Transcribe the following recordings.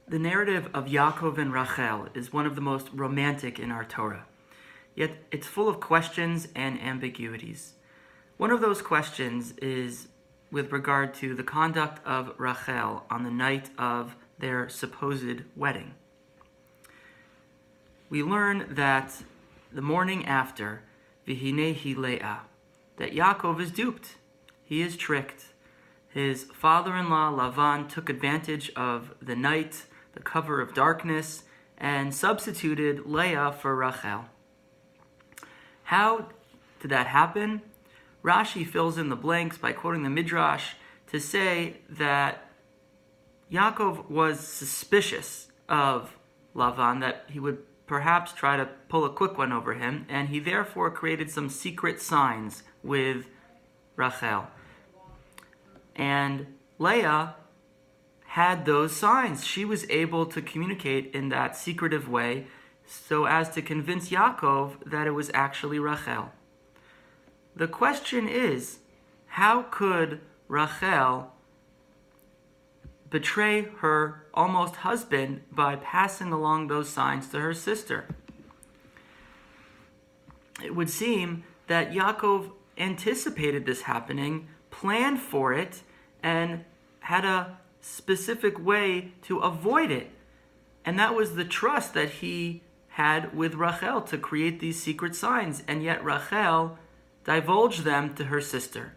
The narrative of Yaakov and Rachel is one of the most romantic in our Torah, yet it's full of questions and ambiguities. One of those questions is with regard to the conduct of Rachel on the night of their supposed wedding. We learn that the morning after, Vihinehi Leah, that Yaakov is duped. He is tricked. His father-in-law Lavan took advantage of the night, the cover of darkness, and substituted Leah for Rachel. How did that happen? Rashi fills in the blanks by quoting the Midrash to say that Yaakov was suspicious of Lavan, that he would perhaps try to pull a quick one over him, and he therefore created some secret signs with Rachel. And Leah had those signs. She was able to communicate in that secretive way so as to convince Yaakov that it was actually Rachel. The question is, how could Rachel betray her almost husband by passing along those signs to her sister? It would seem that Yaakov anticipated this happening, planned for it, and had a specific way to avoid it. And that was the trust that he had with Rachel to create these secret signs, and yet Rachel divulged them to her sister.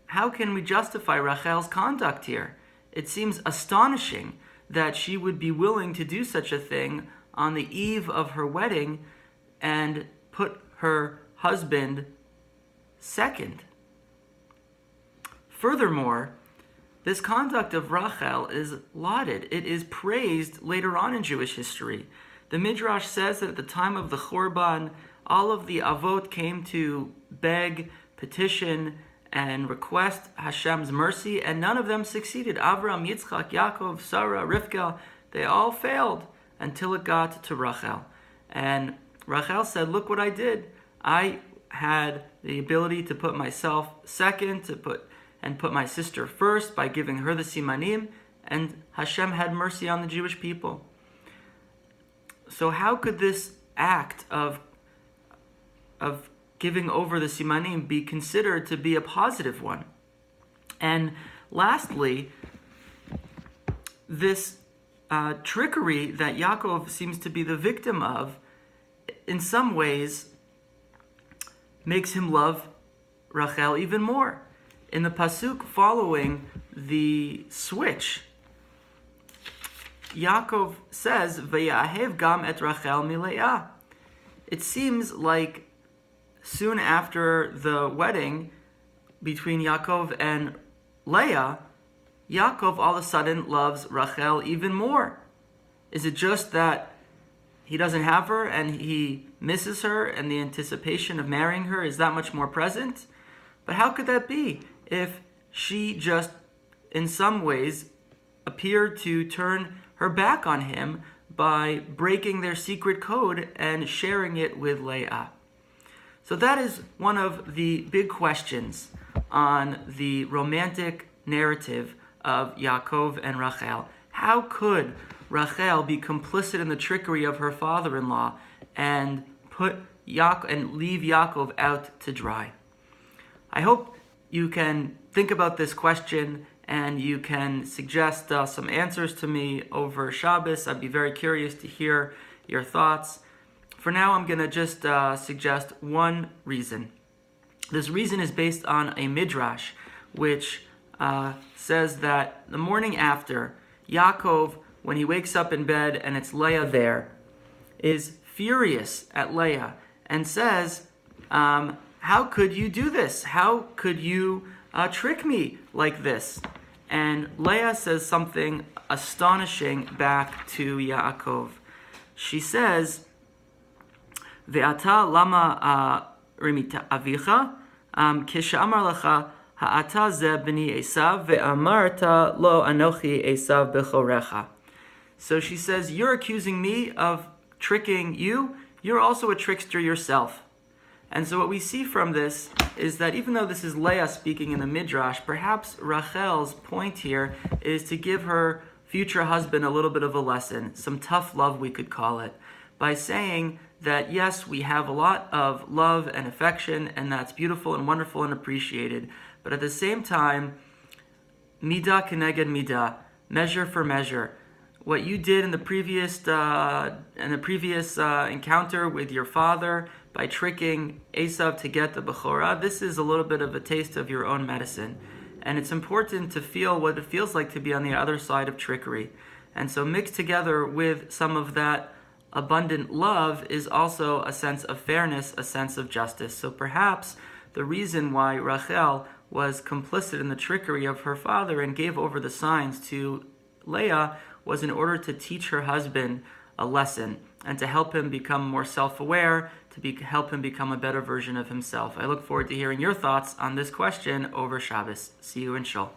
How can we justify Rachel's conduct here? It seems astonishing that she would be willing to do such a thing on the eve of her wedding and put her husband second. Furthermore, this conduct of Rachel is lauded. It is praised later on in Jewish history. The Midrash says that at the time of the Churban, all of the Avot came to beg, petition, and request Hashem's mercy, and none of them succeeded. Avram, Yitzchak, Yaakov, Sarah, Rivka, they all failed until it got to Rachel. And Rachel said, look what I did. I had the ability to put myself second, to put my sister first by giving her the simanim, and Hashem had mercy on the Jewish people. So how could this act of giving over the simanim be considered to be a positive one? And lastly, this trickery that Yaakov seems to be the victim of, in some ways, makes him love Rachel even more. In the pasuk following the switch, Yaakov says, "Vayahev gam et Rachel mileah." It seems like soon after the wedding between Yaakov and Leah, Yaakov all of a sudden loves Rachel even more. Is it just that he doesn't have her and he misses her, and the anticipation of marrying her is that much more present? But how could that be if she just, in some ways, appeared to turn her back on him by breaking their secret code and sharing it with Leah? So that is one of the big questions on the romantic narrative of Yaakov and Rachel. How could Rachel be complicit in the trickery of her father-in-law and leave Yaakov out to dry? I hope you can think about this question and you can suggest some answers to me over Shabbos. I'd be very curious to hear your thoughts. For now, I'm going to just suggest one reason. This reason is based on a midrash, which says that the morning after, Yaakov, when he wakes up in bed and it's Leah there, is furious at Leah and says, how could you do this? How could you trick me like this? And Leah says something astonishing back to Yaakov. She says, Ve'ata lama rimita avicha kishamar lecha ha'ata ze b'ni Esav ve'amarta lo anochi Esav b'chorecha. So she says, you're accusing me of tricking you. You're also a trickster yourself. And so what we see from this is that even though this is Leah speaking in the Midrash, perhaps Rachel's point here is to give her future husband a little bit of a lesson, some tough love we could call it, by saying that yes, we have a lot of love and affection, and that's beautiful and wonderful and appreciated, but at the same time, midah keneged midah, measure for measure. What you did in the previous encounter with your father by tricking Esav to get the Bechorah, this is a little bit of a taste of your own medicine. And it's important to feel what it feels like to be on the other side of trickery. And so mixed together with some of that abundant love is also a sense of fairness, a sense of justice. So perhaps the reason why Rachel was complicit in the trickery of her father and gave over the signs to Leah was in order to teach her husband a lesson and to help him become more self-aware, to help him become a better version of himself. I look forward to hearing your thoughts on this question over Shabbos. See you in Shul.